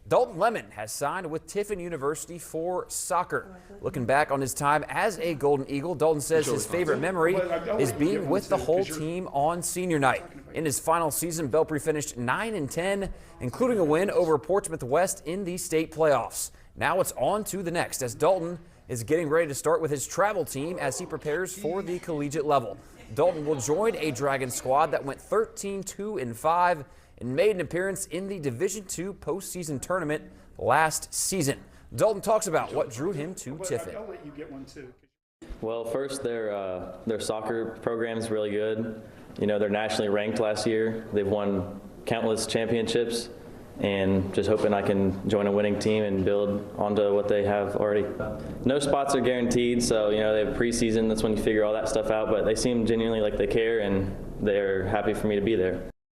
Dalton Lemon has signed with Tiffin University for soccer. Looking back on his time as a Golden Eagle, Dalton says his favorite memory is being with the whole team on senior night. In his final season, Belpre finished 9-10, including a win over Portsmouth West in the state playoffs. Now it's on to the next, as Dalton is getting ready to start with his travel team as he prepares for the collegiate level. Dalton will join a Dragon squad that went 13-2-5 and made an appearance in the Division II postseason tournament last season. Dalton talks about what drew him to Tiffin. I'll let you get one too. Well, first, their soccer program is really good. You know, they're nationally ranked last year. They've won countless championships, and just hoping I can join a winning team and build onto what they have already. No spots are guaranteed, so you know they have preseason. That's when you figure all that stuff out. But they seem genuinely like they care, and they're happy for me to be there.